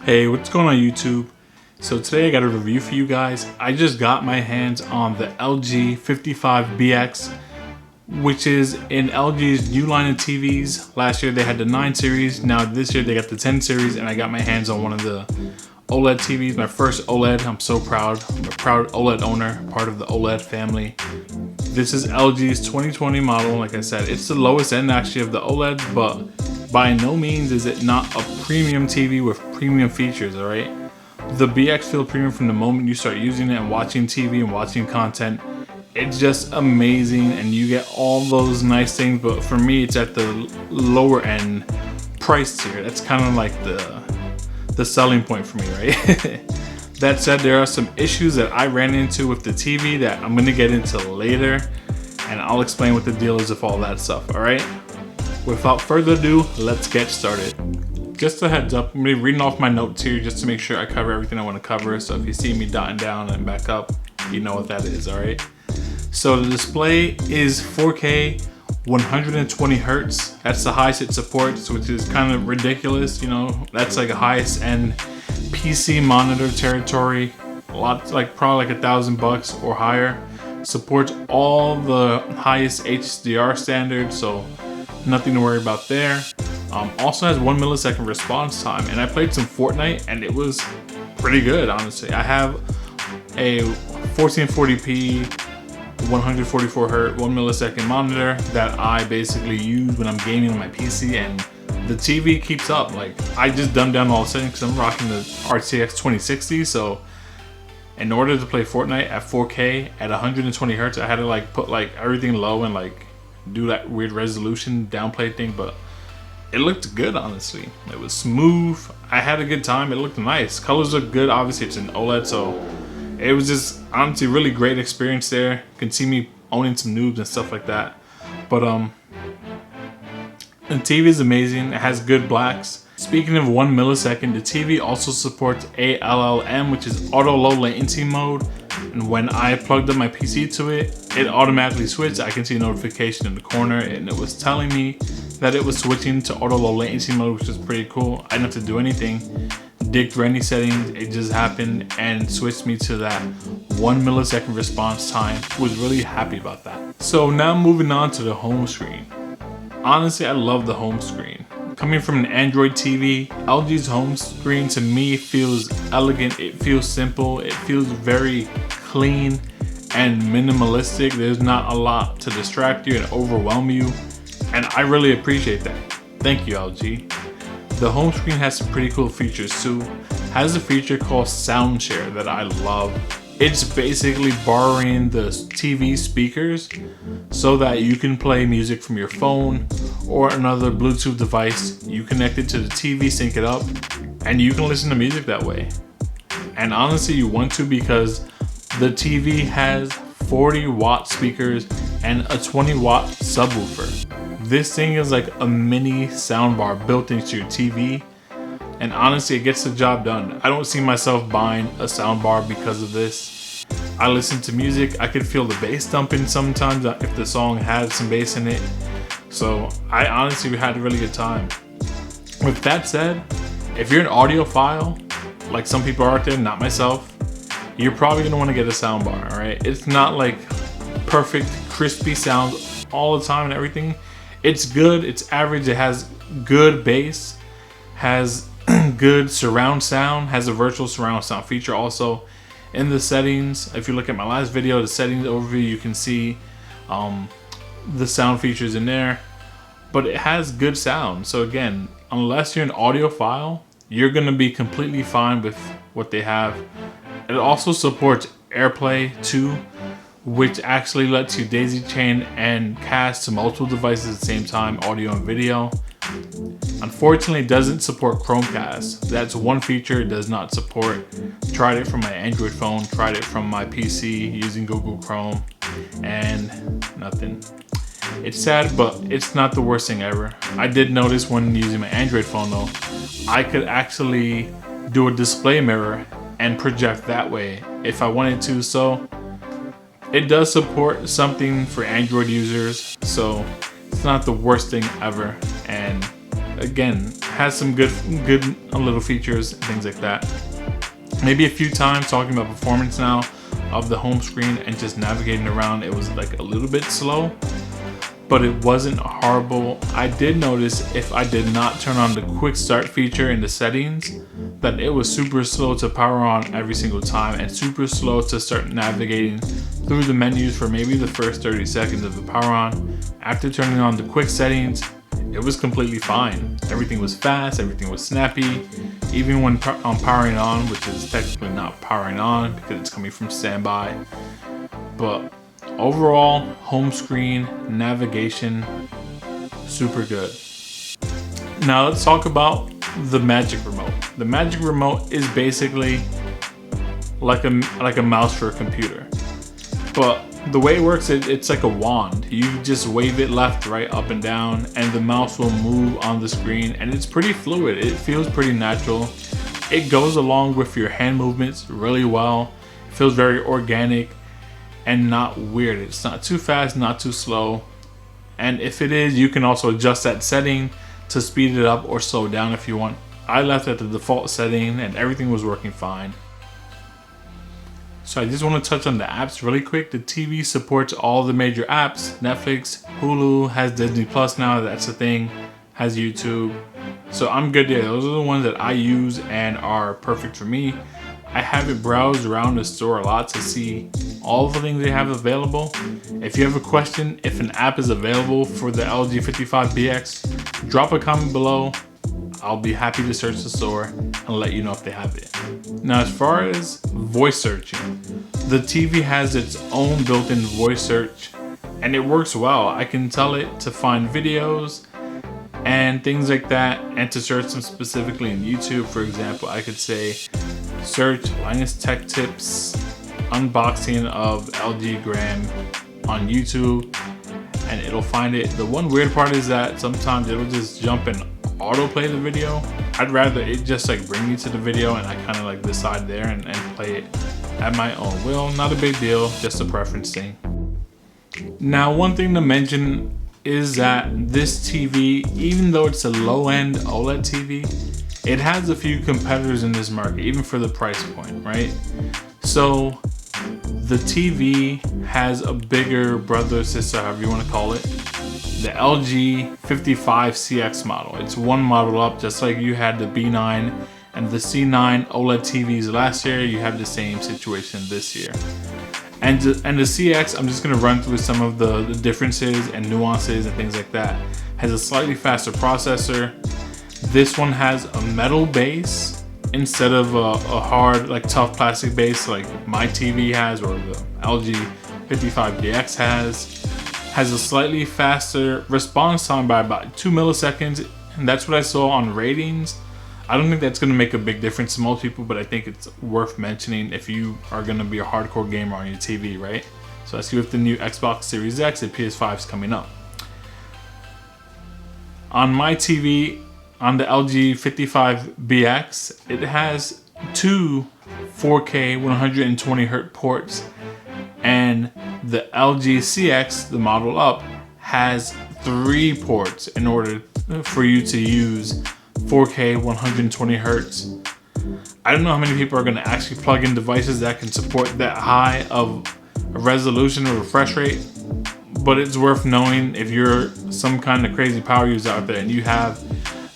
Hey, what's going on YouTube? So today I got a review for you guys. I just got my hands on the LG 55BX, which is in LG's new line of TVs. Last year they had the 9 series, now this year they got the 10 series, and I got my hands on one of the OLED TVs, my first OLED. I'm so proud. I'm a proud OLED owner, part of the OLED family. This is LG's 2020 model. Like I said, it's the lowest end actually of the OLED, but by no means is it not a premium TV with premium features, alright? The BX feels premium from the moment you start using it and watching TV and watching content. It's just amazing and you get all those nice things, but for me it's at the lower end price tier. That's kind of like the selling point for me, right? That said, there are some issues that I ran into with the TV that I'm going to get into later, and I'll explain what the deal is with all that stuff, alright? Without further ado, let's get started. Just a heads up, I'm going to be reading off my notes here just to make sure I cover everything I want to cover. So if you see me dotting down and back up, you know what that is, alright? So the display is 4K 120 Hertz. That's the highest it supports, which is kind of ridiculous, you know. That's like a highest end PC monitor territory. A lot, like probably like $1,000 or higher. Supports all the highest HDR standards, so nothing to worry about there. Also has 1 millisecond response time, and I played some Fortnite and it was pretty good, honestly. I have a 1440p 144 Hz 1 millisecond monitor that I basically use when I'm gaming on my PC, and the TV keeps up. Like, I just dumbed down all the settings because I'm rocking the RTX 2060, so in order to play Fortnite at 4K at 120 Hz, I had to like put like everything low and like do that weird resolution downplay thing, but it looked good, honestly. It was smooth. I had a good time. It looked nice. Colors look good. Obviously it's an OLED, so it was just honestly really great experience there. You can see me owning some noobs and stuff like that. But the TV is amazing. It has good blacks. Speaking of 1 millisecond, the TV also supports ALLM, which is auto low latency mode. And when I plugged up my PC to it, it automatically switched. I can see a notification in the corner and it was telling me that it was switching to auto low latency mode, which is pretty cool. I didn't have to do anything, dig through any settings. It just happened and switched me to that 1 millisecond response time. Was really happy about that. So now moving on to the home screen. Honestly, I love the home screen. Coming from an Android TV, LG's home screen to me feels elegant. It feels simple. It feels very clean and minimalistic. There's not a lot to distract you and overwhelm you, and I really appreciate that. Thank you, LG. The home screen has some pretty cool features too. Has a feature called Sound Share that I love. It's basically borrowing the TV speakers so that you can play music from your phone or another Bluetooth device. You connect it to the TV, sync it up, and you can listen to music that way. And honestly, you want to, because the TV has 40-watt speakers and a 20-watt subwoofer. This thing is like a mini soundbar built into your TV. And honestly, it gets the job done. I don't see myself buying a soundbar because of this. I listen to music. I could feel the bass thumping sometimes if the song had some bass in it. So I honestly had a really good time. With that said, if you're an audiophile, like some people are out there, not myself, you're probably gonna want to get a soundbar, alright? It's not like perfect, crispy sound all the time and everything. It's good, it's average, it has good bass, has good surround sound, has a virtual surround sound feature also. In the settings, if you look at my last video, the settings overview, you can see the sound features in there, but it has good sound. So again, unless you're an audiophile, you're gonna be completely fine with what they have. It also supports AirPlay 2, which actually lets you daisy chain and cast to multiple devices at the same time, audio and video. Unfortunately, it doesn't support Chromecast. That's one feature it does not support. Tried it from my Android phone, tried it from my PC using Google Chrome, and nothing. It's sad, but it's not the worst thing ever. I did notice when using my Android phone though, I could actually do a display mirror and project that way if I wanted to. So it does support something for Android users, so it's not the worst thing ever. And again, has some good little features and things like that. Maybe a few times talking about performance now of the home screen and just navigating around, it was like a little bit slow, but it wasn't horrible. I did notice if I did not turn on the quick start feature in the settings, that it was super slow to power on every single time and super slow to start navigating through the menus for maybe the first 30 seconds of the power on. After turning on the quick settings, it was completely fine. Everything was fast, everything was snappy. Even when powering on, which is technically not powering on because it's coming from standby. But overall, home screen, navigation, super good. Now let's talk about the Magic Remote. The Magic Remote is basically like a mouse for a computer. But the way it works, it's like a wand. You just wave it left, right, up and down, and the mouse will move on the screen, and it's pretty fluid. It feels pretty natural. It goes along with your hand movements really well. It feels very organic and not weird. It's not too fast, not too slow. And if it is, you can also adjust that setting to speed it up or slow down if you want. I left at the default setting and everything was working fine. So I just want to touch on the apps really quick. The TV supports all the major apps. Netflix, Hulu, has Disney Plus now, that's the thing, has YouTube. So I'm good there. Those are the ones that I use and are perfect for me. I haven't browsed around the store a lot to see all the things they have available. If you have a question, if an app is available for the LG 55BX, drop a comment below. I'll be happy to search the store and let you know if they have it. Now, as far as voice searching, the TV has its own built-in voice search and it works well. I can tell it to find videos and things like that and to search them specifically in YouTube. For example, I could say, search Linus Tech Tips unboxing of LG Gram on YouTube and it'll find it. The one weird part is that sometimes it'll just jump and autoplay the video. I'd rather it just like bring me to the video and I kind of like decide there and play it at my own will. Not a big deal, just a preference thing. Now, one thing to mention is that this TV, even though it's a low-end OLED TV, it has a few competitors in this market, even for the price point, right? So the TV has a bigger brother or sister, however you want to call it, the LG 55CX model. It's one model up, just like you had the B9 and the C9 OLED TVs last year. You have the same situation this year. And the CX, I'm just going to run through some of the differences and nuances and things like that. Has a slightly faster processor. This one has a metal base instead of a hard, like tough plastic base like my TV has or the LG 55DX has. Has a slightly faster response time by about 2 milliseconds, and that's what I saw on ratings. I don't think that's going to make a big difference to most people, but I think it's worth mentioning if you are going to be a hardcore gamer on your TV, right? So let's see with the new Xbox Series X and PS5 is coming up. On my TV, on the LG 55BX, it has two 4K 120Hz ports, and the LG CX, the model up, has 3 ports in order for you to use 4K 120Hz. I don't know how many people are going to actually plug in devices that can support that high of a resolution or refresh rate, but it's worth knowing if you're some kind of crazy power user out there and you have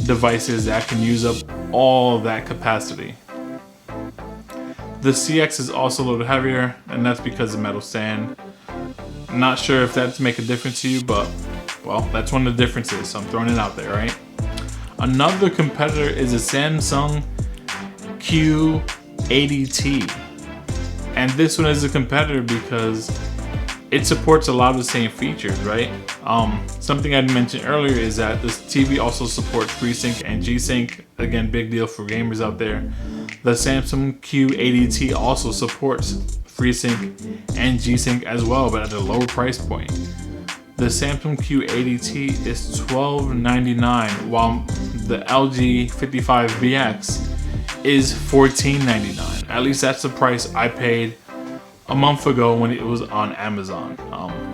devices that can use up all that capacity. The CX is also a little heavier, and that's because of metal stand. I'm not sure if that's make a difference to you, but well, that's one of the differences, so I'm throwing it out there, right? Another competitor is a Samsung Q80T, and this one is a competitor because it supports a lot of the same features, right? Something I mentioned earlier is that this TV also supports FreeSync and G-Sync. Again, big deal for gamers out there. The Samsung Q80T also supports FreeSync and G-Sync as well, but at a lower price point. The Samsung Q80T is $12.99, while the LG 55BX is $14.99. At least that's the price I paid a month ago when it was on Amazon.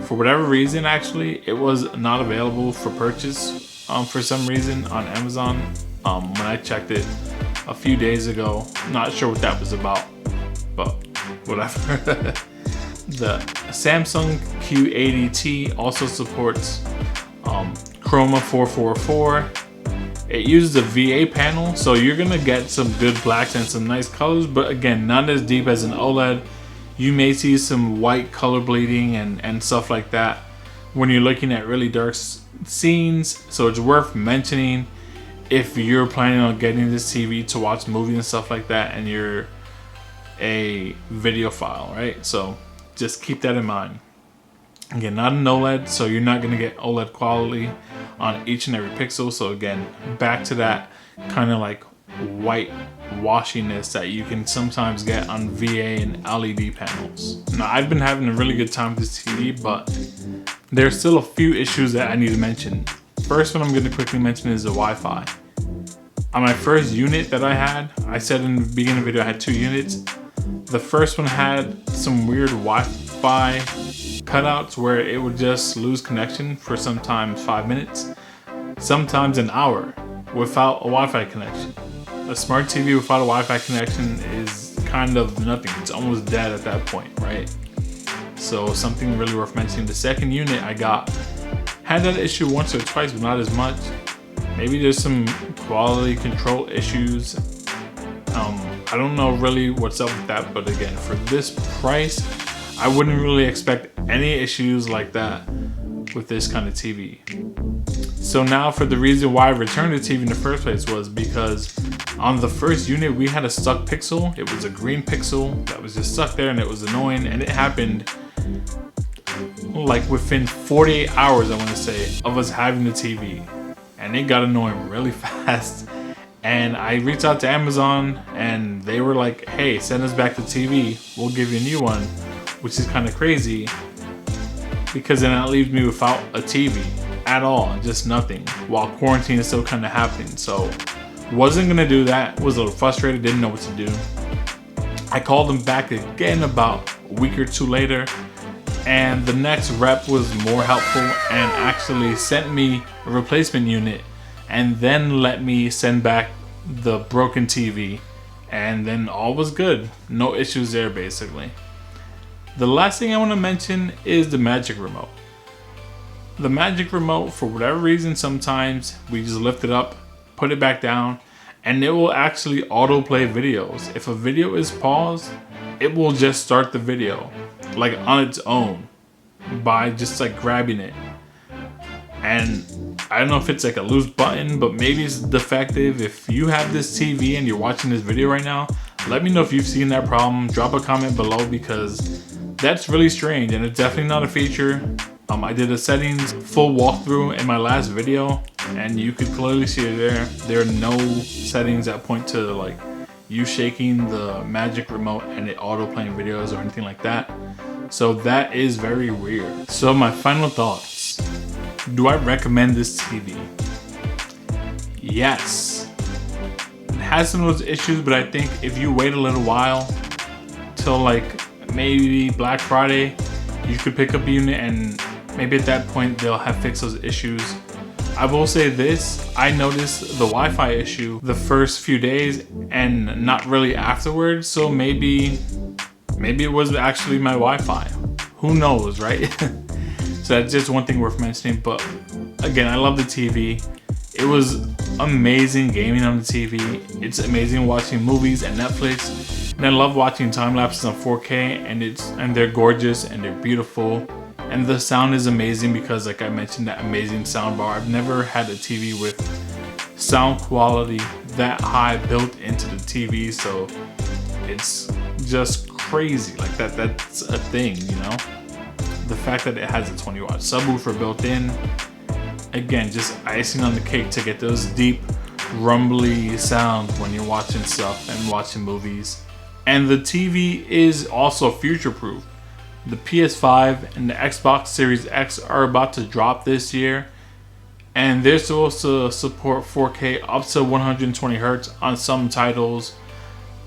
For whatever reason, actually, it was not available for purchase for some reason on Amazon when I checked it a few days ago. Not sure what that was about, but whatever. The Samsung Q80T also supports Chroma 444. It uses a VA panel, so you're gonna get some good blacks and some nice colors, but again, not as deep as an OLED. You may see some white color bleeding and stuff like that when you're looking at really dark scenes. So it's worth mentioning if you're planning on getting this TV to watch movies and stuff like that, and you're a videophile, right? So just keep that in mind. Again, not an OLED, so you're not gonna get OLED quality on each and every pixel. So again, back to that kind of like white washiness that you can sometimes get on VA and LED panels. Now, I've been having a really good time with this TV, but there's still a few issues that I need to mention. First one I'm gonna quickly mention is the Wi-Fi. On my first unit that I had, I said in the beginning of the video I had 2 units. The first one had some weird Wi-Fi cutouts where it would just lose connection for sometimes 5 minutes, sometimes an hour without a Wi-Fi connection. A smart TV without a Wi-Fi connection is kind of nothing. It's almost dead at that point, right? So something really worth mentioning. The second unit I got had that issue once or twice, but not as much. Maybe there's some quality control issues. I don't know really what's up with that, but again, for this price, I wouldn't really expect any issues like that with this kind of TV. So now for the reason why I returned the TV in the first place was because on the first unit we had a stuck pixel. It was a green pixel that was just stuck there and it was annoying, and it happened like within 48 hours, I want to say, of us having the TV, and it got annoying really fast. And I reached out to Amazon and they were like, hey, send us back the TV, we'll give you a new one, which is kind of crazy because then that leaves me without a TV at all, just nothing, while quarantine is still kind of happening. So wasn't gonna do that, was a little frustrated, didn't know what to do. I called them back again about a week or 2 later, and the next rep was more helpful and actually sent me a replacement unit and then let me send back the broken TV, and then all was good. No issues there basically. The last thing I want to mention is the Magic Remote. The Magic Remote, for whatever reason, sometimes we just lift it up, put it back down, and it will actually autoplay videos. If a video is paused, it will just start the video like on its own by just like grabbing it. And I don't know if it's like a loose button, but maybe it's defective. If you have this TV and you're watching this video right now, let me know if you've seen that problem. Drop a comment below because that's really strange and it's definitely not a feature. I did a settings full walkthrough in my last video and you could clearly see it there. There are no settings that point to like you shaking the Magic Remote and it auto playing videos or anything like that. So that is very weird. So my final thoughts. Do I recommend this TV? Yes. It has some of those issues, but I think if you wait a little while till like maybe Black Friday, you could pick up a unit and maybe at that point they'll have fixed those issues. I will say this, I noticed the Wi-Fi issue the first few days and not really afterwards, so maybe it was actually my Wi-Fi. Who knows, right? So that's just one thing worth mentioning. But again, I love the TV. It was amazing gaming on the TV. It's amazing watching movies and Netflix. And I love watching time lapses on 4K, and they're gorgeous and they're beautiful. And the sound is amazing because, like I mentioned, that amazing sound bar. I've never had a TV with sound quality that high built into the TV, so it's just crazy. Like that's a thing, you know? The fact that it has a 20-watt subwoofer built in, again, just icing on the cake to get those deep, rumbly sounds when you're watching stuff and watching movies. And the TV is also future-proof. The PS5 and the Xbox Series X are about to drop this year, and they're supposed to support 4K up to 120 Hz on some titles.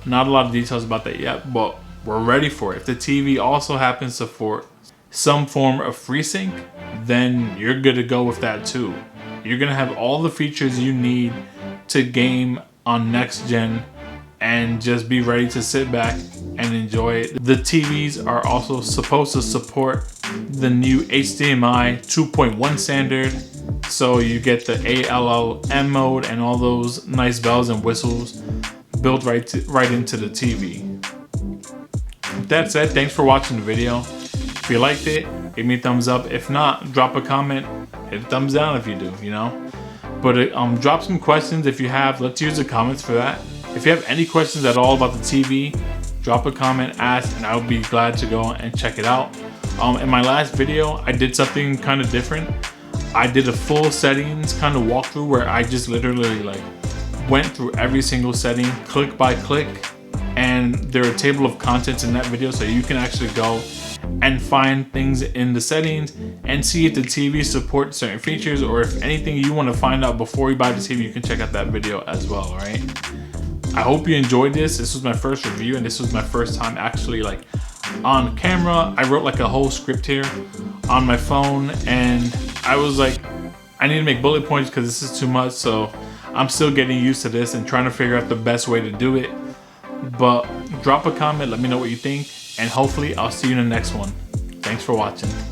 Not a lot of details about that yet, but we're ready for it. If the TV also happens to support some form of FreeSync, then you're good to go with that too. you're gonna have all the features you need to game on next gen and just be ready to sit back and enjoy it. The TVs are also supposed to support the new HDMI 2.1 standard, so you get the ALLM mode and all those nice bells and whistles built right into the TV. With that said, thanks for watching the video. If you liked it, give me a thumbs up. If not, drop a comment, hit a thumbs down if you do, you know. But drop some questions if you have. Let's use the comments for that. If you have any questions at all about the TV, drop a comment, ask, and I would be glad to go and check it out. In my last video, I did something kind of different. I did a full settings kind of walkthrough where I just literally like went through every single setting, click by click, and there are a table of contents in that video, so you can actually go and find things in the settings and see if the TV supports certain features, or if anything you want to find out before you buy the TV, you can check out that video as well, alright? I hope you enjoyed this. This was my first review, and this was my first time actually like on camera. I wrote like a whole script here on my phone, and I was like, I need to make bullet points because this is too much, so I'm still getting used to this and trying to figure out the best way to do it. But drop a comment, let me know what you think, and hopefully I'll see you in the next one. Thanks for watching.